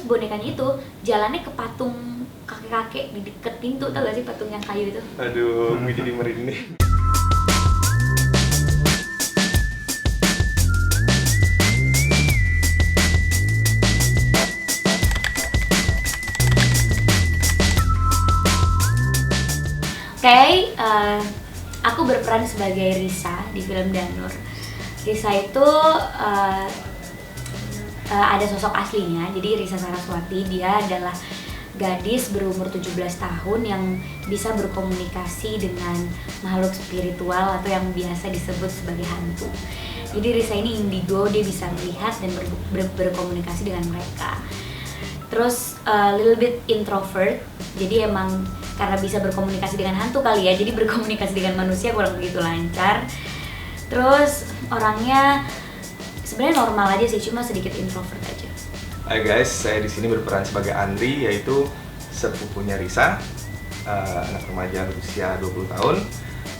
bonekanya itu jalannya ke patung kakek-kakek di deket pintu, tau gak sih patung yang kayu itu? Aduh, gue jadi merinding. Oke, aku berperan sebagai Risa di film Danur. Risa itu ada sosok aslinya, jadi Risa Saraswati. Dia adalah gadis berumur 17 tahun yang bisa berkomunikasi dengan makhluk spiritual atau yang biasa disebut sebagai hantu. Jadi Risa ini indigo, dia bisa melihat dan berkomunikasi dengan mereka. Terus little bit introvert, jadi emang karena bisa berkomunikasi dengan hantu kali ya, jadi berkomunikasi dengan manusia kurang begitu lancar. Terus orangnya sebenarnya normal aja sih, cuma sedikit introvert aja. Hai guys, saya di sini berperan sebagai Andri, yaitu sepupunya Risa, anak remaja usia 20 tahun.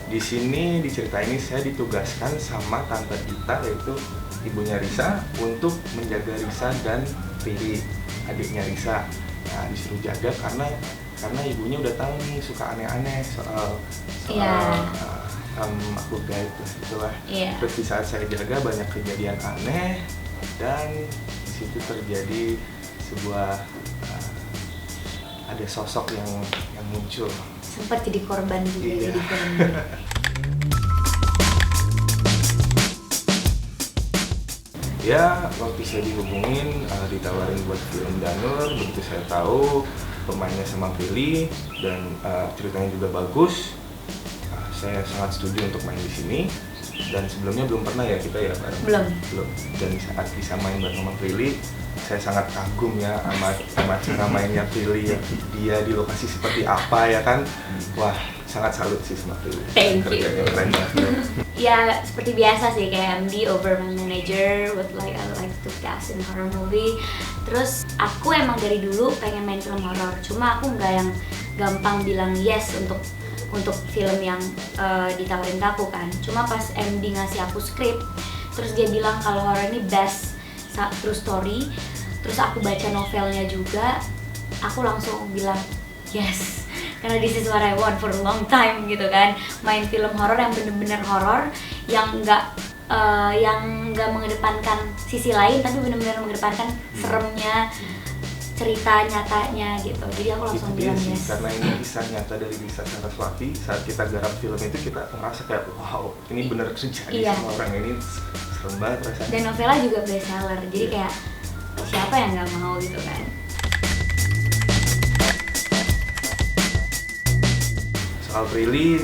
Di sini di cerita ini saya ditugaskan sama tante Dita, yaitu ibunya Risa, untuk menjaga Risa dan Riri, adiknya Risa. Nah, disuruh jaga karena ibunya udah tahu nih suka aneh-aneh soal aku gaib lah itulah. Terus di saat saya jaga banyak kejadian aneh dan di situ terjadi sebuah ada sosok yang muncul. Sempat jadi korban juga. Iya. Jadi film. Ya, waktu saya dihubungin, ditawarin buat film Danur, begitu saya tahu pemainnya sama Prilly dan ceritanya juga bagus, saya sangat setuju untuk main di sini. Dan sebelumnya belum pernah ya kita ya bareng. Belum. Dan saat bisa main bareng sama Prilly, saya sangat kagum ya sama cara mainnya Prilly ya. Dia di lokasi seperti apa ya kan? Wah, sangat salut sih sama Prilly. Thank you. Kerjanya keren banget. Ya seperti biasa sih, kayak MD over my manager, what like I like to cast in horror movie. Terus aku emang dari dulu pengen main film horor, cuma aku nggak yang gampang bilang yes untuk film yang ditawarin ke aku kan. Cuma pas MD ngasih aku skrip, terus dia bilang kalau horor ini best true story, terus aku baca novelnya juga, aku langsung bilang yes. Karena this is what I want for a long time gitu kan, main film horor yang bener-bener horor, yang nggak mengedepankan sisi lain, tapi bener-bener mengedepankan seremnya, cerita nyatanya gitu. Jadi aku langsung bilang yes. Karena ini kisah nyata dari Risa Saraswati. Saat kita garap film itu kita merasa kayak wow, ini bener terjadi sama orang ini, serem banget rasanya. Dan novelnya juga bestseller, jadi kayak siapa yang nggak mau gitu kan. Soal Prilly,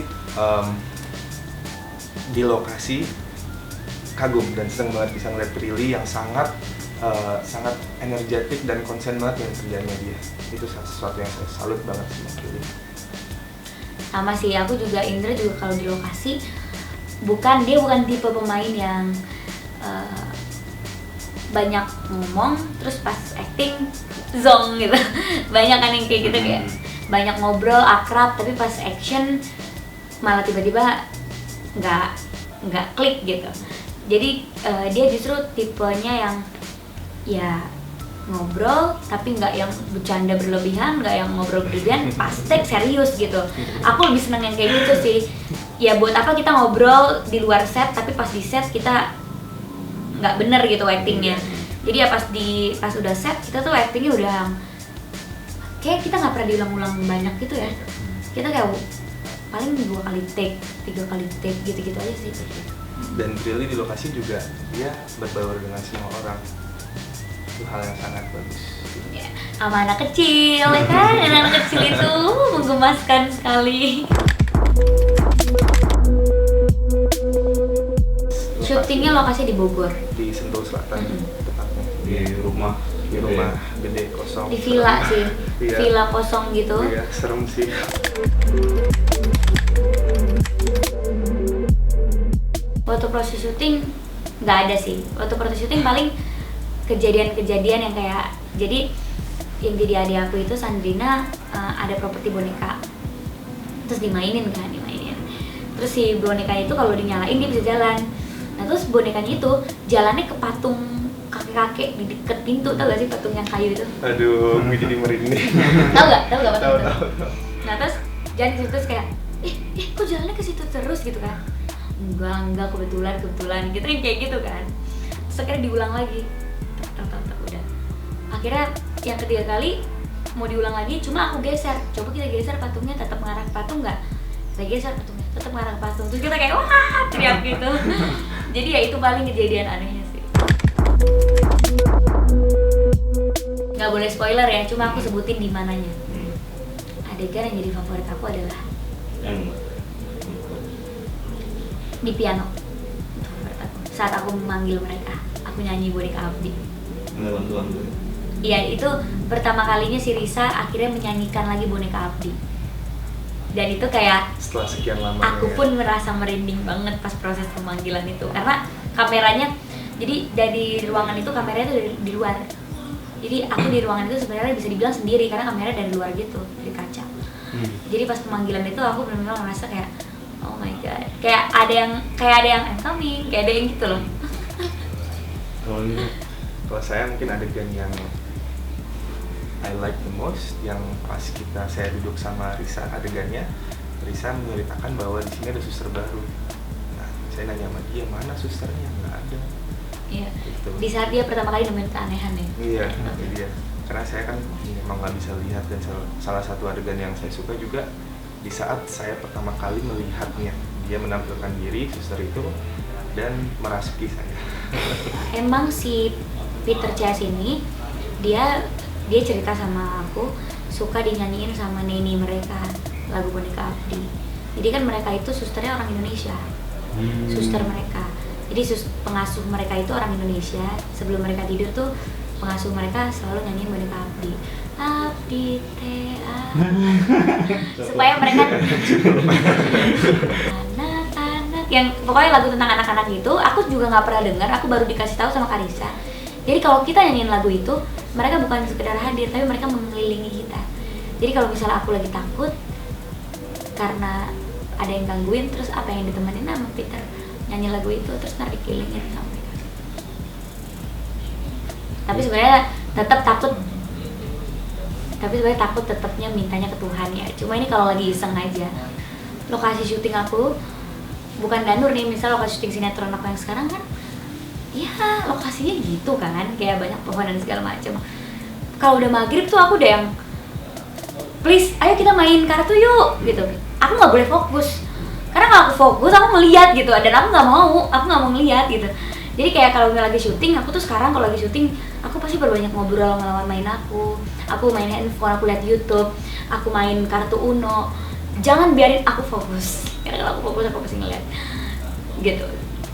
di lokasi kagum dan seneng banget bisa ngeliat Prilly yang sangat energetik dan konsen banget dengan kerjanya dia. Itu sesuatu yang saya salut banget sama Prilly. Sama sih, aku juga Indra juga kalau di lokasi dia bukan tipe pemain yang banyak ngomong terus pas acting zong gitu. Banyak kan yang kayak gitu, kayak banyak ngobrol akrab tapi pas action malah tiba-tiba nggak klik gitu. Jadi dia justru tipenya yang ya ngobrol tapi nggak yang bercanda berlebihan, nggak yang ngobrol berlebihan, pasti serius gitu. Aku lebih seneng yang kayak gitu sih. Ya buat apa kita ngobrol di luar set tapi pas di set kita nggak bener gitu actingnya. Jadi ya pas udah set kita tuh actingnya udah kayak kita nggak pernah diulang-ulang banyak gitu ya. Kita kayak paling 2 kali take, 3 kali take gitu-gitu aja sih. Dan Prilly di lokasi juga dia berbaur dengan semua orang. Itu hal yang sangat bagus. Ya, sama anak kecil ya kan, anak kecil itu menggemaskan sekali. Syutingnya lokasi di Bogor. Di Sentul Selatan tepatnya. Di rumah gede kosong. Di villa sih, Iya. Villa kosong gitu. Iya, serem sih. Waktu proses syuting nggak ada sih. Waktu proses syuting paling kejadian-kejadian yang kayak, jadi yang jadi adik aku itu Sandrina ada properti boneka, terus dimainin. Terus si bonekanya itu kalau dinyalain dia bisa jalan. Nah terus bonekanya itu jalannya ke patung kakek kakek di deket pintu, tau gak sih patung yang kayu itu? Aduh, jadi merinding. Tahu gak patung Tahu. itu? Nah terus jalan ke situ terus kayak, kok jalannya ke situ terus gitu kan? Enggak kebetulan gitu kayak gitu kan. Terus akhirnya diulang lagi, udah. Akhirnya yang ketiga kali mau diulang lagi, cuma aku geser. Coba kita geser patungnya tetap mengarah ke patung nggak? Kita geser patungnya tetap mengarah ke patung. Terus kita kayak wah teriak gitu. Jadi ya itu paling kejadian anehnya sih. Nggak boleh spoiler ya, cuma aku sebutin di mananya. Adegan yang jadi favorit aku adalah di piano. Itu favorit aku. Saat aku memanggil mereka, aku nyanyi boneka Abdi. Iya, itu pertama kalinya si Risa akhirnya menyanyikan lagi boneka Abdi. Dan itu kayak Setelah sekian lama aku pun merasa merinding banget pas proses pemanggilan itu. Karena kameranya, jadi dari ruangan itu kameranya tuh di luar. Jadi aku di ruangan itu sebenarnya bisa dibilang sendiri karena kameranya dari luar gitu, dari kaca. Jadi pas pemanggilan itu aku benar-benar merasa kayak oh my god, kayak ada yang I'm coming, kayak ada yang gitu loh. Kalau saya mungkin adegan yang I like the most, yang pas saya duduk sama Risa, adegannya Risa menceritakan bahwa di sini ada suster baru. Nah, saya nanya sama dia, mana susternya? Nggak ada. Iya. Gitu. Di saat dia pertama kali nemuin keanehan ya. Iya, itu dia. Karena saya kan memang nggak bisa lihat, dan salah satu adegan yang saya suka juga di saat saya pertama kali melihatnya, dia menampilkan diri suster itu dan merasuki saya. Emang si Peter Chase ini dia cerita sama aku suka dinyanyiin sama neni mereka lagu boneka Abdi. Jadi kan mereka itu susternya orang Indonesia, suster mereka. Jadi pengasuh mereka itu orang Indonesia. Sebelum mereka tidur tuh pengasuh mereka selalu nyanyiin boneka Abdi. Abdi tea. Supaya mereka anak-anak yang pokoknya lagu tentang anak-anak gitu. Aku juga nggak pernah dengar. Aku baru dikasih tahu sama Karissa. Jadi kalau kita nyanyiin lagu itu, mereka bukan sekedar hadir, tapi mereka mengelilingi kita. Jadi kalau misalnya aku lagi takut karena ada yang gangguin, terus apa yang ditemenin sama Peter nyanyi lagu itu, terus ntar dikelilingin sama mereka. Tapi sebenarnya tetap takut. Tapi sebenarnya takut tetapnya mintanya ke Tuhan ya. Cuma ini kalau lagi iseng aja. Lokasi syuting aku bukan Danur nih, misal lokasi syuting sinetron aku yang sekarang kan. Ya lokasinya gitu kan, kayak banyak pohon dan segala macam. Kalau udah maghrib tuh aku udah yang please ayo kita main kartu yuk gitu. Aku nggak boleh fokus karena kalau aku fokus aku ngeliat gitu, dan aku nggak mau ngeliat gitu. Jadi kayak kalau lagi syuting, aku tuh sekarang kalau lagi syuting aku pasti berbanyak ngobrol sama lawan main aku main handphone, aku lihat YouTube, aku main kartu Uno. Jangan biarin aku fokus, karena kalau aku fokus aku pasti ngeliat gitu.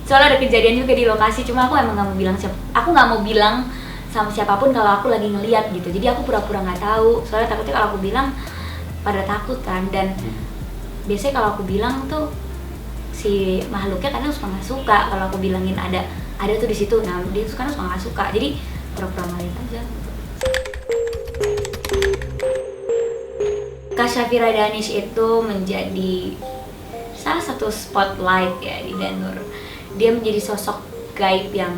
Soalnya ada kejadian juga di lokasi, cuma aku emang nggak mau bilang sama siapapun kalau aku lagi ngeliat gitu. Jadi aku pura-pura nggak tahu, soalnya takutnya kalau aku bilang pada takut kan. Dan biasanya kalau aku bilang tuh si makhluknya kadang suka nggak suka kalau aku bilangin ada tuh di situ. Nah dia suka nggak suka, jadi pura-pura ngeliat aja. Kak Syafira Danish itu menjadi salah satu spotlight ya di Danur. Dia menjadi sosok gaib yang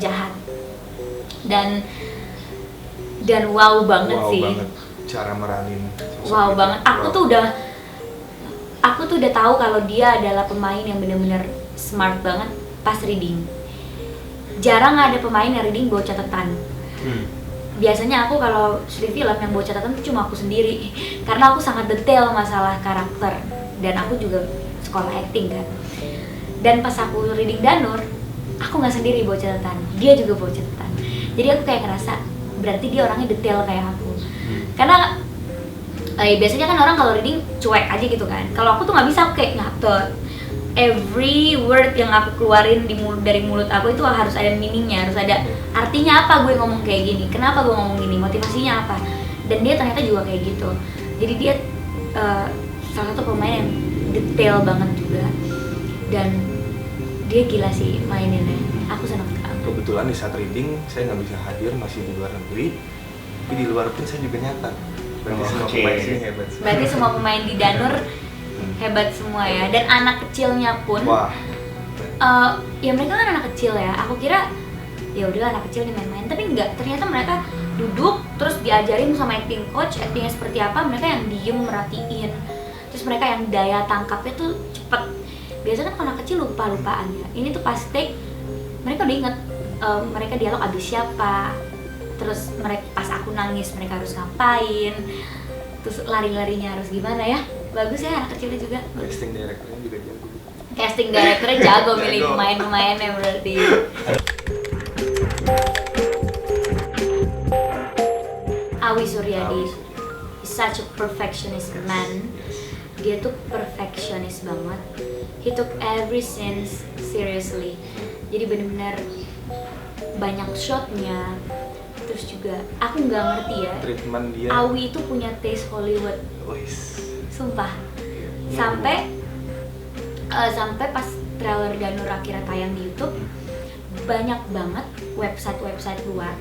jahat dan wow banget sih. Banget cara meranin. Wow banget. Aku tuh udah tahu kalau dia adalah pemain yang benar-benar smart banget pas reading. Jarang ada pemain yang reading bawa catatan. Biasanya aku kalau syuting film yang bawa catatan tuh cuma aku sendiri, karena aku sangat detail masalah karakter dan aku juga sekolah acting kan. Dan pas aku reading Danur, aku nggak sendiri bawa catatan, dia juga bawa catatan. Jadi aku kayak ngerasa berarti dia orangnya detail kayak aku. Karena biasanya kan orang kalau reading cuek aja gitu kan. Kalau aku tuh nggak bisa, aku kayak ngatur. Every word yang aku keluarin dari mulut aku itu harus ada meaningnya, harus ada artinya apa gue ngomong kayak gini, kenapa gue ngomong gini, motivasinya apa. Dan dia ternyata juga kayak gitu. Jadi dia salah satu pemain yang detail banget juga. Dan dia gila sih maininnya, aku senang sekali. Kebetulan di saat reading saya nggak bisa hadir, masih di luar negeri, tapi di luar pun saya juga nyata. Berarti semua pemain sini hebat. Berarti semua pemain di Danur hebat semua ya, dan anak kecilnya pun. Wah. Ya mereka kan anak kecil ya. Aku kira ya udah anak kecil nih main-main, tapi enggak, ternyata mereka duduk terus diajarin sama acting coach actingnya seperti apa, mereka yang diem merhatiin, terus mereka yang daya tangkapnya tuh cepet. Biasanya kan anak kecil lupa-lupaan ya, ini tuh pas take mereka udah inget mereka dialog abis siapa, terus mereka pas aku nangis mereka harus ngapain, terus lari-larinya harus gimana ya. Bagus ya anak kecilnya juga. Casting directornya juga jago. Casting directornya jago milih pemain-pemainnya berarti. Awi Suryadi is such a perfectionist man. Dia tuh perfectionist banget. He took every scene seriously. Jadi benar-benar banyak shotnya. Terus juga aku nggak ngerti ya. Treatment dia. Awi itu punya taste Hollywood. Sumpah. Sampai pas trailer Danur akhirnya tayang di YouTube, banyak banget website luar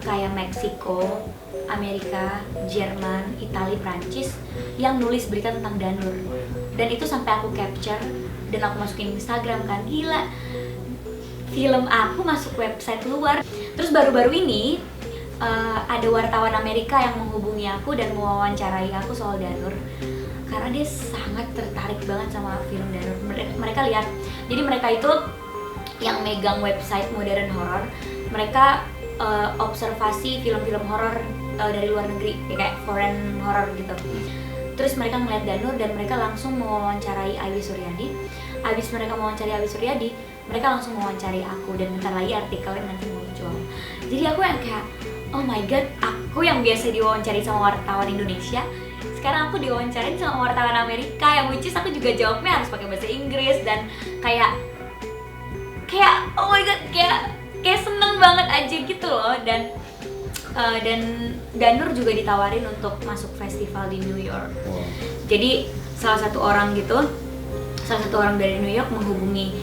kayak Meksiko, Amerika, Jerman, Italia, Prancis yang nulis berita tentang Danur. Dan itu sampai aku capture dan aku masukin Instagram kan. Gila, film aku masuk website luar. Terus baru-baru ini ada wartawan Amerika yang menghubungi aku dan mewawancarai aku soal Danur karena dia sangat tertarik banget sama film Danur. Mereka lihat, jadi mereka itu yang megang website modern horror, mereka observasi film-film horor dari luar negeri, kayak foreign horror gitu. Terus mereka ngeliat Danur dan mereka langsung mewawancarai Awi Suryadi. Abis mereka mewawancarai Awi Suryadi, mereka langsung mewawancari aku dan bentar lagi artikelnya nanti muncul. Jadi aku yang kayak, oh my god, aku yang biasa diwawancari sama wartawan Indonesia, sekarang aku diwawancarain sama wartawan Amerika, yang which is aku juga jawabnya harus pakai bahasa Inggris dan kayak oh my god, kayak seneng banget aja gitu loh. Dan Danur juga ditawarin untuk masuk festival di New York. Jadi salah satu orang dari New York menghubungi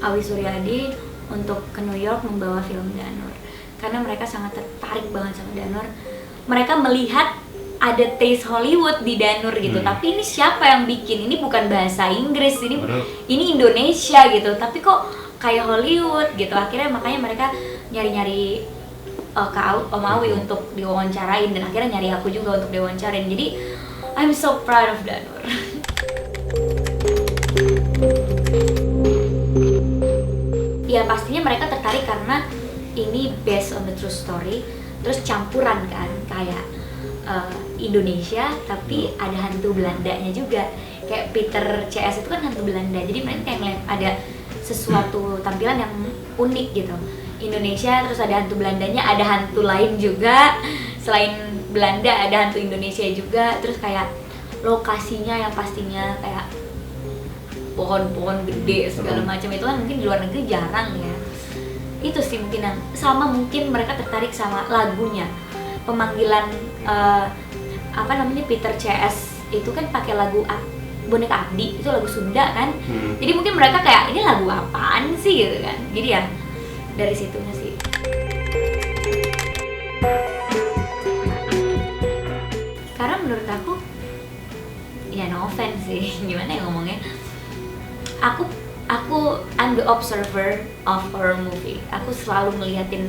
Awi Suryadi untuk ke New York membawa film Danur karena mereka sangat tertarik banget sama Danur. Mereka melihat ada taste Hollywood di Danur gitu, tapi ini siapa yang bikin? Ini bukan bahasa Inggris, ini Indonesia gitu, tapi kok kayak Hollywood gitu. Akhirnya makanya mereka nyari-nyari ke Om Awi untuk diwawancarain dan akhirnya nyari aku juga untuk diwawancarain. Jadi I'm so proud of Danur. Ya pastinya mereka tertarik karena ini based on the true story, terus campuran kan kayak Indonesia tapi ada hantu Belandanya juga. Kayak Peter CS itu kan hantu Belanda, jadi mereka kayak ngeliat ada sesuatu tampilan yang unik gitu. Indonesia terus ada hantu Belandanya, ada hantu lain juga selain Belanda, ada hantu Indonesia juga. Terus kayak lokasinya yang pastinya kayak pohon-pohon gede segala macam, itu kan mungkin di luar negeri jarang ya. Itu sih mungkin yang sama, mungkin mereka tertarik sama lagunya. Pemanggilan Peter CS itu kan pakai lagu Boneka Abdi, itu lagu Sunda kan. Jadi mungkin mereka kayak ini lagu apaan sih gitu kan. Jadi ya dari situnya sih. Karena menurut aku ya no offense sih, gimana ya ngomongnya, I'm the observer of horror movie. Aku selalu ngeliatin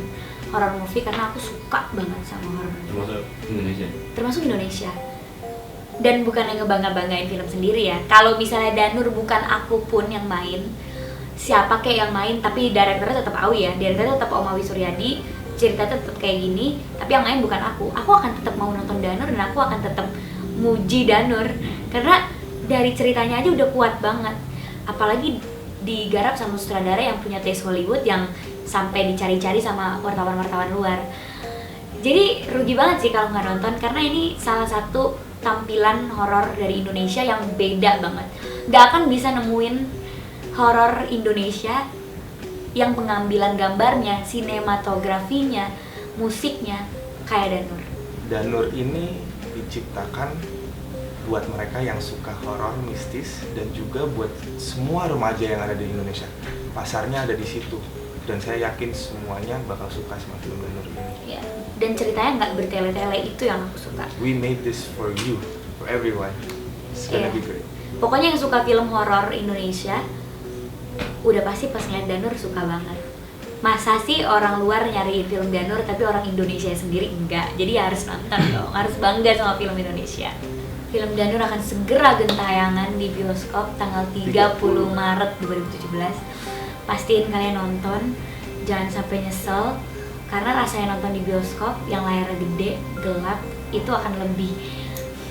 horror movie karena aku suka banget sama horror movie. Termasuk Indonesia. Dan bukan yang ngebangga-banggain film sendiri ya. Kalau misalnya Danur bukan aku pun yang main, siapa kayak yang main, tapi directornya tetap Awi ya. Directornya tetap Om Awi Suryadi, ceritanya tetap kayak gini, tapi yang main bukan aku. Aku akan tetap mau nonton Danur dan aku akan tetap muji Danur karena dari ceritanya aja udah kuat banget. Apalagi digarap sama sutradara yang punya taste Hollywood yang sampai dicari-cari sama wartawan-wartawan luar. Jadi rugi banget sih kalau nggak nonton karena ini salah satu tampilan horor dari Indonesia yang beda banget. Nggak akan bisa nemuin horor Indonesia yang pengambilan gambarnya, sinematografinya, musiknya kayak Danur. Danur ini diciptakan buat mereka yang suka horor mistis dan juga buat semua remaja yang ada di Indonesia. Pasarnya ada di situ dan saya yakin semuanya bakal suka sama film Danur ini. Ya, dan ceritanya nggak bertele-tele, itu yang aku suka. We made this for you, for everyone. It's gonna be great. Pokoknya yang suka film horor Indonesia udah pasti pas ngeliat Danur suka banget. masa sih orang luar nyariin film Danur tapi orang Indonesia sendiri enggak, jadi harus nonton dong, harus bangga sama film Indonesia. Film Danur akan segera gentayangan di bioskop tanggal 30 Maret 2017. Pastiin kalian nonton, jangan sampai nyesel, karena rasanya nonton di bioskop yang layarnya gede, gelap, itu akan lebih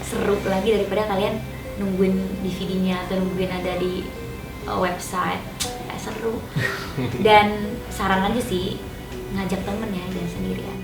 seru lagi daripada kalian nungguin DVD-nya atau nungguin ada di website. Seru. Dan saran aja sih, ngajak temen ya, jangan sendirian.